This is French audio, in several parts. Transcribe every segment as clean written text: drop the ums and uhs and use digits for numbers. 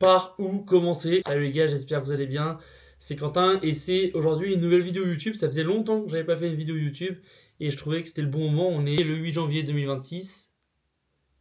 Par où commencer? Salut les gars, j'espère que vous allez bien. C'est Quentin et c'est aujourd'hui une nouvelle vidéo YouTube. Ça faisait longtemps que j'avais pas fait une vidéo YouTube et je trouvais que c'était le bon moment. On est le 8 janvier 2026,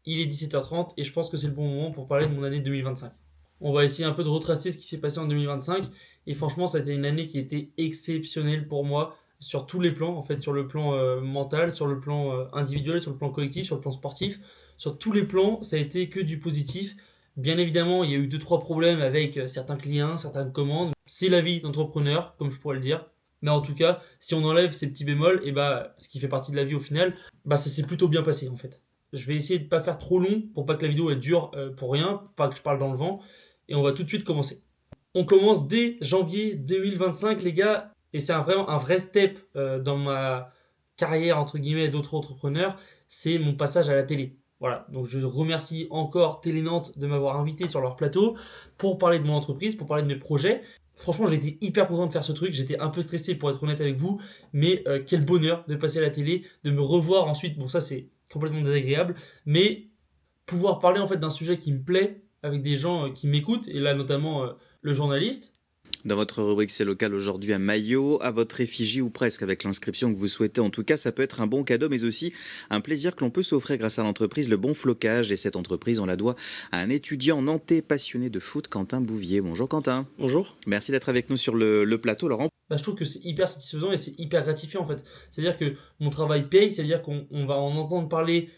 il est 17h30 et je pense que c'est le bon moment pour parler de mon année 2025. On va essayer un peu de retracer ce qui s'est passé en 2025 et franchement ça a été une année qui était exceptionnelle pour moi sur tous les plans, en fait sur le plan mental, sur le plan individuel, sur le plan collectif, sur le plan sportif, sur tous les plans ça a été que du positif. Bien évidemment il y a eu 2-3 problèmes avec certains clients, certaines commandes, c'est la vie d'entrepreneur comme je pourrais le dire. Mais en tout cas, si on enlève ces petits bémols, et bah, ce qui fait partie de la vie au final, bah, ça s'est plutôt bien passé en fait. Je vais essayer de ne pas faire trop long pour pas que la vidéo elle dure pour rien, pour pas que je parle dans le vent. Et on va tout de suite commencer. On commence dès janvier 2025 les gars, et c'est vraiment un vrai step dans ma carrière entre guillemets d'autres entrepreneurs, c'est mon passage à la télé. Voilà, donc je remercie encore Télé Nantes de m'avoir invité sur leur plateau pour parler de mon entreprise, pour parler de mes projets. Franchement, j'étais hyper content de faire ce truc, j'étais un peu stressé pour être honnête avec vous, mais quel bonheur de passer à la télé, de me revoir ensuite, bon ça c'est complètement désagréable, mais pouvoir parler en fait d'un sujet qui me plaît avec des gens qui m'écoutent, et là notamment le journaliste. Dans votre rubrique C'est local aujourd'hui, un maillot à votre effigie ou presque avec l'inscription que vous souhaitez. En tout cas, ça peut être un bon cadeau, mais aussi un plaisir que l'on peut s'offrir grâce à l'entreprise Le Bon Flocage. Et cette entreprise, on la doit à un étudiant nantais passionné de foot, Quentin Bouvier. Bonjour Quentin. Bonjour. Merci d'être avec nous sur le plateau, Laurent. Bah, je trouve que c'est hyper satisfaisant et c'est hyper gratifiant en fait. C'est-à-dire que mon travail paye, c'est-à-dire qu'on va en entendre parler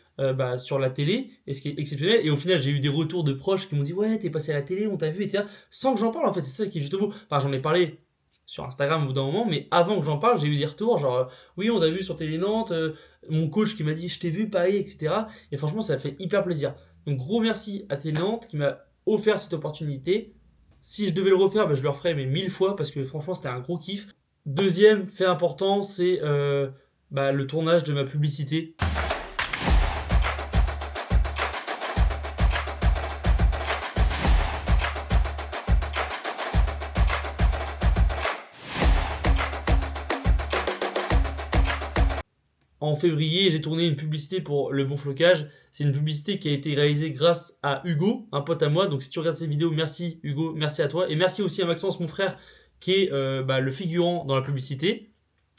sur la télé, et ce qui est exceptionnel. Et au final, j'ai eu des retours de proches qui m'ont dit ouais, t'es passé à la télé, on t'a vu, et etc. Sans que j'en parle en fait, c'est ça qui est juste beau. Enfin, j'en ai parlé sur Instagram au bout d'un moment, mais avant que j'en parle, j'ai eu des retours genre oui, on t'a vu sur Télé Nantes, mon coach qui m'a dit je t'ai vu, pareil, etc. Et franchement, ça fait hyper plaisir. Donc, gros merci à Télé Nantes qui m'a offert cette opportunité. Si je devais le refaire, bah, je le referais mais 1000 fois parce que franchement c'était un gros kiff. Deuxième fait important, c'est le tournage de ma publicité. En février, j'ai tourné une publicité pour Le Bon Flocage. C'est une publicité qui a été réalisée grâce à Hugo, un pote à moi. Donc si tu regardes cette vidéo, merci Hugo, merci à toi. Et merci aussi à Maxence, mon frère, qui est le figurant dans la publicité.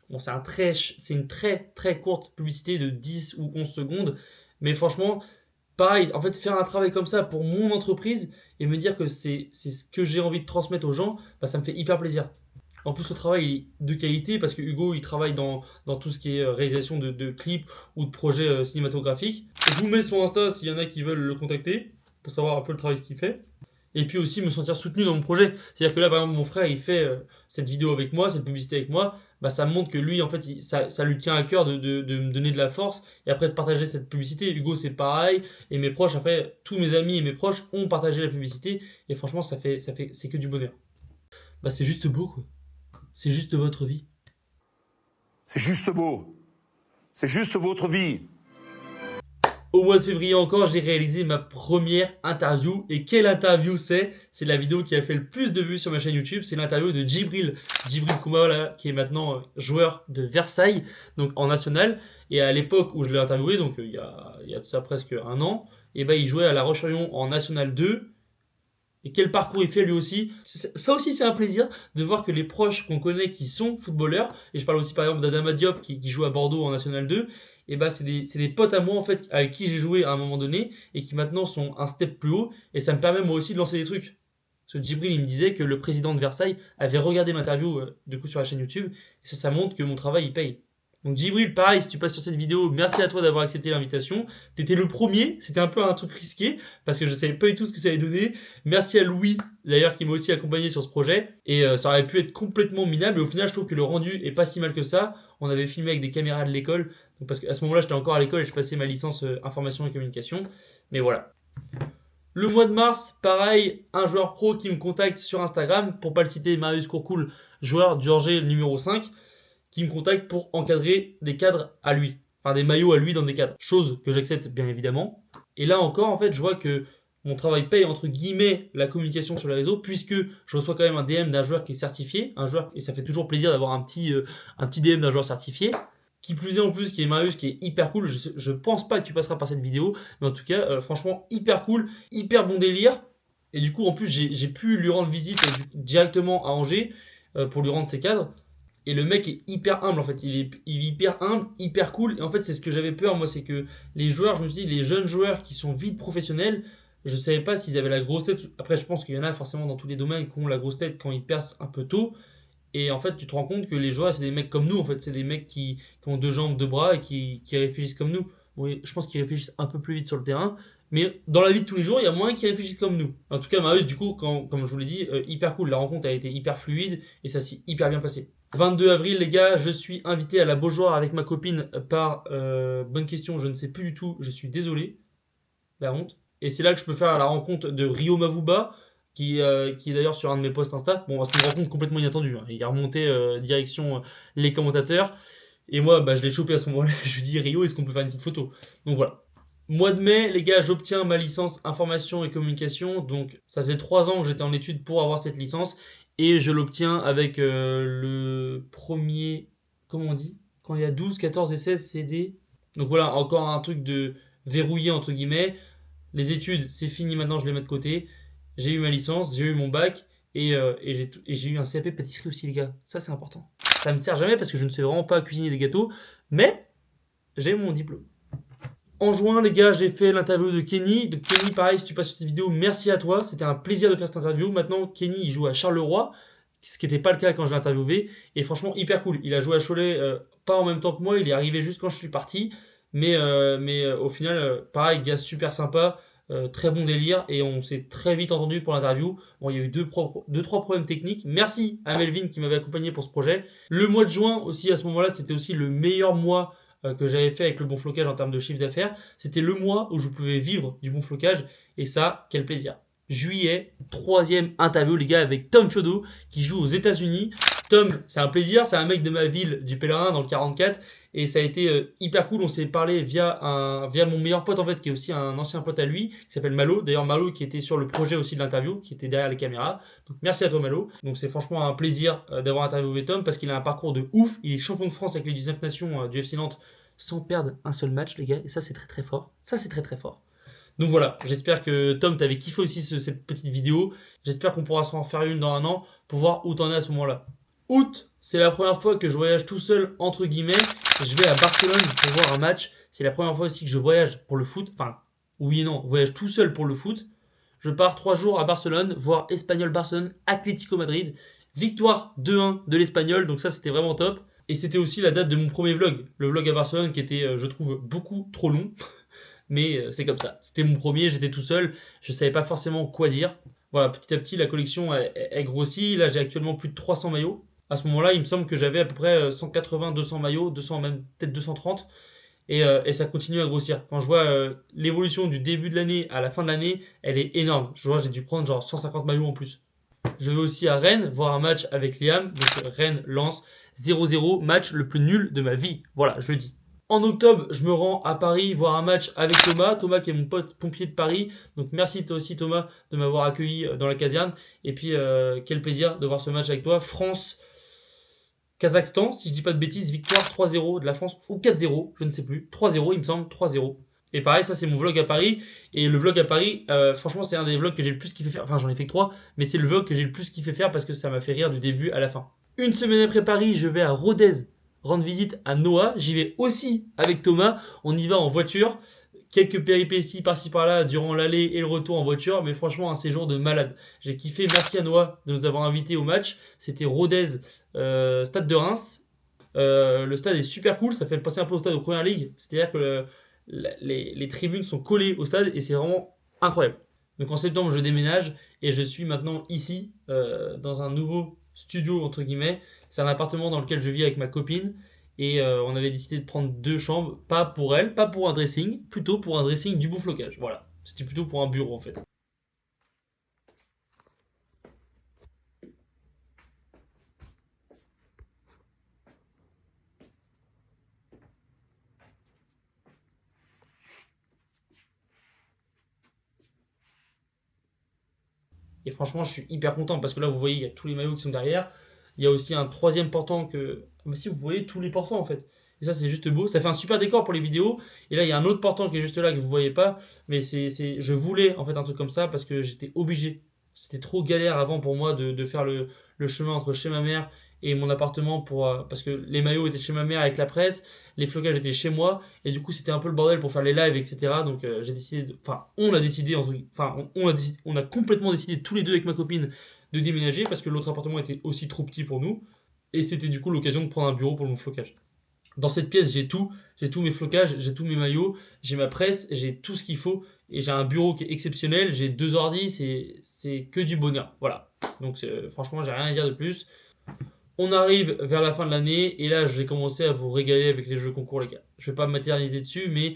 Bon, c'est une très très courte publicité de 10 ou 11 secondes. Mais franchement, pareil, en fait, faire un travail comme ça pour mon entreprise et me dire que c'est ce que j'ai envie de transmettre aux gens, bah, ça me fait hyper plaisir. En plus, ce travail est de qualité parce que Hugo, il travaille dans tout ce qui est réalisation de clips ou de projets cinématographiques. Je vous mets son Insta s'il y en a qui veulent le contacter pour savoir un peu le travail qu'il fait. Et puis aussi me sentir soutenu dans mon projet. C'est-à-dire que là, par exemple, mon frère, il fait cette vidéo avec moi, cette publicité avec moi. Bah, ça me montre que lui, en fait, ça lui tient à cœur de me donner de la force et après de partager cette publicité. Hugo, c'est pareil. Et mes proches, après, tous mes amis et mes proches ont partagé la publicité. Et franchement, c'est que du bonheur. Bah, c'est juste beau, quoi. C'est juste votre vie. C'est juste beau. C'est juste votre vie. Au mois de février encore, j'ai réalisé ma première interview. Et quelle interview c'est? C'est la vidéo qui a fait le plus de vues sur ma chaîne YouTube. C'est l'interview de Djibril Koumaoula, qui est maintenant joueur de Versailles, donc en national. Et à l'époque où je l'ai interviewé, donc il y a de ça presque un an, et ben il jouait à La Roche-sur-Yon en National 2. Et quel parcours il fait lui aussi. Ça aussi c'est un plaisir de voir que les proches qu'on connaît qui sont footballeurs, et je parle aussi par exemple d'Adama Diop qui joue à Bordeaux en National 2, et bah c'est des potes à moi en fait avec qui j'ai joué à un moment donné et qui maintenant sont un step plus haut, et ça me permet moi aussi de lancer des trucs. Parce que Djibril il me disait que le président de Versailles avait regardé l'interview du coup sur la chaîne YouTube, et ça montre que mon travail il paye. Donc Djibril, pareil, si tu passes sur cette vidéo, merci à toi d'avoir accepté l'invitation. T'étais le premier, c'était un peu un truc risqué, parce que je savais pas du tout ce que ça allait donner. Merci à Louis, d'ailleurs, qui m'a aussi accompagné sur ce projet. Et ça aurait pu être complètement minable, mais au final, je trouve que le rendu est pas si mal que ça. On avait filmé avec des caméras de l'école, donc parce qu'à ce moment-là, j'étais encore à l'école et je passais ma licence information et communication. Mais voilà. Le mois de mars, pareil, un joueur pro qui me contacte sur Instagram, pour pas le citer, Marius Courcoul, joueur du Angers numéro 5, qui me contacte pour encadrer des cadres à lui, enfin des maillots à lui dans des cadres, chose que j'accepte bien évidemment. Et là encore, en fait, je vois que mon travail paye entre guillemets la communication sur les réseaux, puisque je reçois quand même un DM d'un joueur qui est certifié, et ça fait toujours plaisir d'avoir un petit DM d'un joueur certifié. Qui plus est en plus, qui est Marius, qui est hyper cool. Je pense pas que tu passeras par cette vidéo, mais en tout cas, franchement, hyper cool, hyper bon délire. Et du coup, en plus, j'ai pu lui rendre visite directement à Angers pour lui rendre ses cadres. Et le mec est hyper humble en fait. Il est hyper humble, hyper cool. Et en fait, c'est ce que j'avais peur, moi, c'est que les joueurs, je me suis dit, les jeunes joueurs qui sont vite professionnels, je savais pas s'ils avaient la grosse tête. Après, je pense qu'il y en a forcément dans tous les domaines qui ont la grosse tête quand ils percent un peu tôt. Et en fait, tu te rends compte que les joueurs, c'est des mecs comme nous, en fait. C'est des mecs qui ont deux jambes, deux bras et qui réfléchissent comme nous. Oui, je pense qu'ils réfléchissent un peu plus vite sur le terrain. Mais dans la vie de tous les jours, il y a moins qui réfléchissent comme nous. En tout cas, Marius, du coup, comme je vous l'ai dit, hyper cool. La rencontre a été hyper fluide et ça s'est hyper bien passé. 22 avril, les gars, je suis invité à la Beaujoire avec ma copine par. Bonne question, je ne sais plus du tout. Je suis désolé. La honte. Et c'est là que je peux faire la rencontre de Rio Mavuba, qui est d'ailleurs sur un de mes posts Insta. Bon, c'est une rencontre complètement inattendue, hein. Il a remonté direction les commentateurs. Et moi, bah, je l'ai chopé à ce moment-là. Je lui dis, Rio, est-ce qu'on peut faire une petite photo? Donc voilà. Mois de mai, les gars, j'obtiens ma licence information et communication. Donc ça faisait 3 ans que j'étais en études pour avoir cette licence. Et je l'obtiens avec le premier. Comment on dit? Quand il y a 12, 14 et 16 CD. Donc voilà, encore un truc de verrouillé entre guillemets. Les études, c'est fini maintenant, je les mets de côté. J'ai eu ma licence, j'ai eu mon bac et j'ai eu un CAP pâtisserie aussi, les gars. Ça, c'est important. Ça me sert jamais parce que je ne sais vraiment pas cuisiner des gâteaux, mais j'ai mon diplôme. En juin, les gars, j'ai fait l'interview de Kenny. Donc, Kenny, pareil, si tu passes sur cette vidéo, merci à toi. C'était un plaisir de faire cette interview. Maintenant, Kenny, il joue à Charleroi, ce qui n'était pas le cas quand je l'ai interviewé. Et franchement, hyper cool. Il a joué à Cholet pas en même temps que moi. Il est arrivé juste quand je suis parti. Mais au final, pareil, gars super sympa. Très bon délire et on s'est très vite entendu pour l'interview. Bon, il y a eu deux, trois problèmes techniques. Merci à Melvin qui m'avait accompagné pour ce projet. Le mois de juin aussi, à ce moment-là, c'était aussi le meilleur mois que j'avais fait avec le bon flocage en termes de chiffre d'affaires. C'était le mois où je pouvais vivre du bon flocage et ça, quel plaisir. Juillet, troisième interview, les gars, avec Tom Fiodo qui joue aux États-Unis. Tom, c'est un plaisir, c'est un mec de ma ville, du Pèlerin, dans le 44. Et ça a été hyper cool. On s'est parlé via mon meilleur pote, en fait, qui est aussi un ancien pote à lui, qui s'appelle Malo. D'ailleurs, Malo qui était sur le projet aussi de l'interview, qui était derrière les caméras. Donc, merci à toi, Malo. Donc, c'est franchement un plaisir d'avoir interviewé Tom parce qu'il a un parcours de ouf. Il est champion de France avec les 19 nations du FC Nantes sans perdre un seul match, les gars. Et ça, c'est très, très fort. Ça, c'est très, très fort. Donc voilà, j'espère que Tom, t'avais kiffé aussi cette petite vidéo. J'espère qu'on pourra s'en faire une dans un an pour voir où t'en es à ce moment-là. Août, c'est la première fois que je voyage tout seul, entre guillemets. Je vais à Barcelone pour voir un match. C'est la première fois aussi que je voyage pour le foot. Enfin, oui et non, voyage tout seul pour le foot. Je pars 3 jours à Barcelone, voir Espanyol-Barcelone, Atlético Madrid. Victoire 2-1 de l'Espagnol, donc ça c'était vraiment top. Et c'était aussi la date de mon premier vlog. Le vlog à Barcelone qui était, je trouve, beaucoup trop long. Mais c'est comme ça. C'était mon premier, j'étais tout seul. Je savais pas forcément quoi dire. Voilà, petit à petit, la collection elle grossit. Là, j'ai actuellement plus de 300 maillots. À ce moment-là, il me semble que j'avais à peu près 180, 200 maillots, 200 même peut-être 230. Et ça continue à grossir. Quand je vois l'évolution du début de l'année à la fin de l'année, elle est énorme. Je vois, j'ai dû prendre genre 150 maillots en plus. Je vais aussi à Rennes voir un match avec Liam. Donc Rennes-Lens 0-0, match le plus nul de ma vie. Voilà, je le dis. En octobre, je me rends à Paris voir un match avec Thomas. Thomas qui est mon pote pompier de Paris. Donc merci toi aussi Thomas de m'avoir accueilli dans la caserne. Et puis quel plaisir de voir ce match avec toi. France-Kazakhstan, si je dis pas de bêtises, victoire 3-0 de la France. Ou 4-0, je ne sais plus. 3-0 il me semble, 3-0. Et pareil, ça c'est mon vlog à Paris. Et le vlog à Paris, franchement c'est un des vlogs que j'ai le plus kiffé faire. Enfin j'en ai fait que 3, mais c'est le vlog que j'ai le plus kiffé faire parce que ça m'a fait rire du début à la fin. Une semaine après Paris, je vais à Rodez rendre visite à Noah. J'y vais aussi avec Thomas. On y va en voiture. Quelques péripéties par-ci par-là durant l'aller et le retour en voiture. Mais franchement, un séjour de malade. J'ai kiffé. Merci à Noah de nous avoir invités au match. C'était Rodez, stade de Reims. Le stade est super cool. Ça fait passer un peu au stade de Première Ligue. C'est-à-dire que les tribunes sont collées au stade et c'est vraiment incroyable. Donc en septembre, je déménage et je suis maintenant ici dans un nouveau studio entre guillemets. C'est un appartement dans lequel je vis avec ma copine et on avait décidé de prendre 2 chambres, pas pour elle, pas pour un dressing, plutôt pour un dressing du bon flocage. Voilà, c'était plutôt pour un bureau en fait. Et franchement, je suis hyper content parce que là, vous voyez, il y a tous les maillots qui sont derrière. Il y a aussi un troisième portant que. Mais si, vous voyez tous les portants en fait. Et ça, c'est juste beau. Ça fait un super décor pour les vidéos. Et là, il y a un autre portant qui est juste là que vous voyez pas. Mais je voulais en fait un truc comme ça parce que j'étais obligé. C'était trop galère avant pour moi de faire le chemin entre chez ma mère et mon appartement parce que les maillots étaient chez ma mère avec la presse, les flocages étaient chez moi et du coup c'était un peu le bordel pour faire les lives, etc. Donc j'ai décidé, enfin on a décidé, on a complètement décidé tous les deux avec ma copine de déménager parce que l'autre appartement était aussi trop petit pour nous et c'était du coup l'occasion de prendre un bureau pour mon flocage. Dans cette pièce, j'ai tous mes flocages, j'ai tous mes maillots, j'ai ma presse, j'ai tout ce qu'il faut et j'ai un bureau qui est exceptionnel, j'ai 2 ordi, c'est que du bonheur. Voilà. Donc franchement, j'ai rien à dire de plus. On arrive vers la fin de l'année et là, je vais commencer à vous régaler avec les jeux concours, les gars. Je vais pas m'éterniser dessus, mais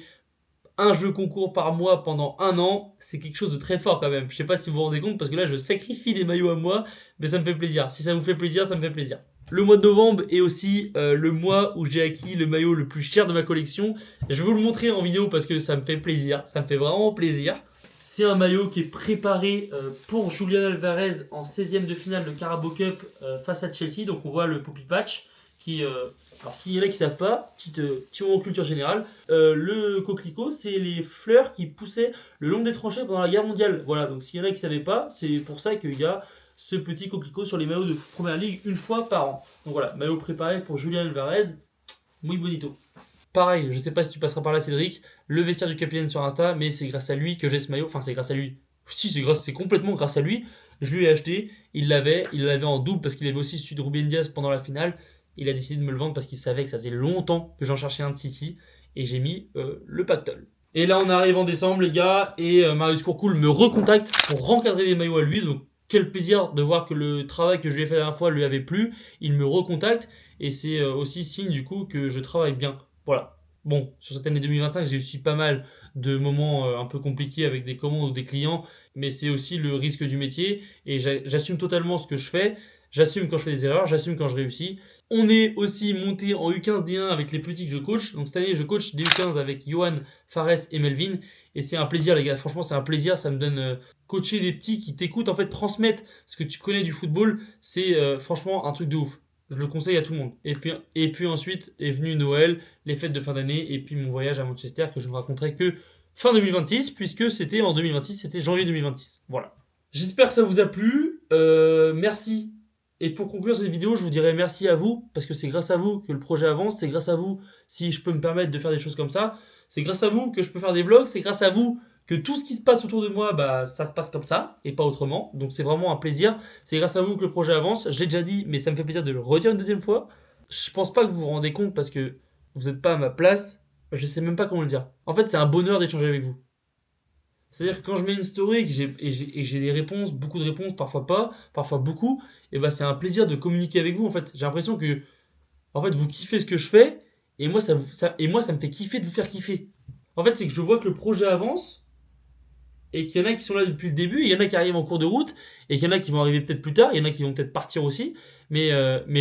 un jeu concours par mois pendant un an, c'est quelque chose de très fort quand même. Je sais pas si vous vous rendez compte parce que là, je sacrifie des maillots à moi, mais ça me fait plaisir. Si ça vous fait plaisir, ça me fait plaisir. Le mois de novembre est aussi le mois où j'ai acquis le maillot le plus cher de ma collection. Je vais vous le montrer en vidéo parce que ça me fait plaisir, ça me fait vraiment plaisir. C'est un maillot qui est préparé pour Julian Alvarez en 16e de finale de Carabao Cup face à Chelsea. Donc on voit le Poppy Patch qui... alors s'il y en a qui ne savent pas, petit moment culture générale, le coquelicot c'est les fleurs qui poussaient le long des tranchées pendant la guerre mondiale. Voilà, donc s'il y en a qui ne savaient pas, c'est pour ça qu'il y a ce petit coquelicot sur les maillots de Première Ligue une fois par an. Donc voilà, maillot préparé pour Julian Alvarez, muy bonito. Pareil, je sais pas si tu passeras par là Cédric, le vestiaire du capitaine sur Insta, mais c'est grâce à lui que j'ai ce maillot, enfin c'est grâce à lui. Si c'est complètement grâce à lui, je lui ai acheté, il l'avait en double parce qu'il avait aussi celui de Ruben Diaz pendant la finale. Il a décidé de me le vendre parce qu'il savait que ça faisait longtemps que j'en cherchais un de City et j'ai mis le pactole. Et là on arrive en décembre les gars et Marius Courcoul me recontacte pour rencadrer des maillots à lui, donc quel plaisir de voir que le travail que je lui ai fait la dernière fois lui avait plu, il me recontacte et c'est aussi signe du coup que je travaille bien. Voilà. Bon, sur cette année 2025, j'ai aussi pas mal de moments un peu compliqués avec des commandes ou des clients, mais c'est aussi le risque du métier et j'assume totalement ce que je fais. J'assume quand je fais des erreurs, j'assume quand je réussis. On est aussi monté en U15 D1 avec les petits que je coach. Donc cette année, je coach des U15 avec Johan, Fares et Melvin. Et c'est un plaisir, les gars. Franchement, c'est un plaisir. Ça me donne coacher des petits qui t'écoutent, en fait, transmettre ce que tu connais du football. C'est franchement un truc de ouf. Je le conseille à tout le monde. Et puis ensuite est venu Noël, les fêtes de fin d'année et puis mon voyage à Manchester que je ne raconterai que fin 2026 puisque c'était en 2026, c'était janvier 2026. Voilà. J'espère que ça vous a plu. Merci. Et pour conclure cette vidéo, je vous dirais merci à vous, parce que c'est grâce à vous que le projet avance, c'est grâce à vous si je peux me permettre de faire des choses comme ça, c'est grâce à vous que je peux faire des vlogs, c'est grâce à vous que tout ce qui se passe autour de moi, bah, ça se passe comme ça, et pas autrement, donc c'est vraiment un plaisir, c'est grâce à vous que le projet avance, je l'ai déjà dit, mais ça me fait plaisir de le redire une deuxième fois, je pense pas que vous vous rendez compte, parce que vous n'êtes pas à ma place, je sais même pas comment le dire. En fait, c'est un bonheur d'échanger avec vous. C'est-à-dire que quand je mets une story et que j'ai des réponses, beaucoup de réponses, parfois pas, parfois beaucoup, et bah c'est un plaisir de communiquer avec vous en fait. J'ai l'impression que en fait vous kiffez ce que je fais et moi ça me fait kiffer de vous faire kiffer. En fait, c'est que je vois que le projet avance et qu'il y en a qui sont là depuis le début, et il y en a qui arrivent en cours de route et qu'il y en a qui vont arriver peut-être plus tard, il y en a qui vont peut-être partir aussi, mais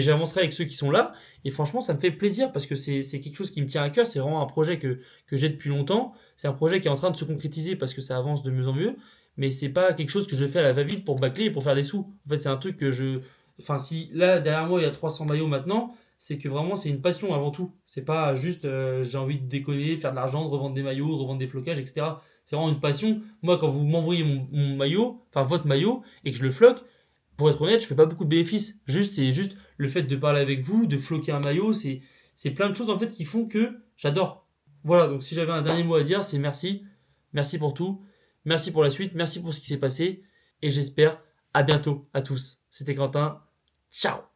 j'avancerai avec ceux qui sont là et franchement ça me fait plaisir parce que c'est quelque chose qui me tient à cœur, c'est vraiment un projet que j'ai depuis longtemps, c'est un projet qui est en train de se concrétiser parce que ça avance de mieux en mieux, mais c'est pas quelque chose que je fais à la va-vite pour bâcler et pour faire des sous. En fait, c'est un truc que enfin si là derrière moi il y a 300 maillots maintenant, c'est que vraiment c'est une passion avant tout. C'est pas juste j'ai envie de déconner, faire de l'argent, de revendre des maillots, de revendre des flocages, etc. C'est vraiment une passion. Moi, quand vous m'envoyez mon maillot, enfin votre maillot, et que je le floque, pour être honnête, je fais pas beaucoup de bénéfices. C'est juste le fait de parler avec vous, de floquer un maillot, c'est plein de choses en fait qui font que j'adore. Voilà, donc si j'avais un dernier mot à dire, c'est merci. Merci pour tout. Merci pour la suite. Merci pour ce qui s'est passé. Et j'espère à bientôt à tous. C'était Quentin. Ciao!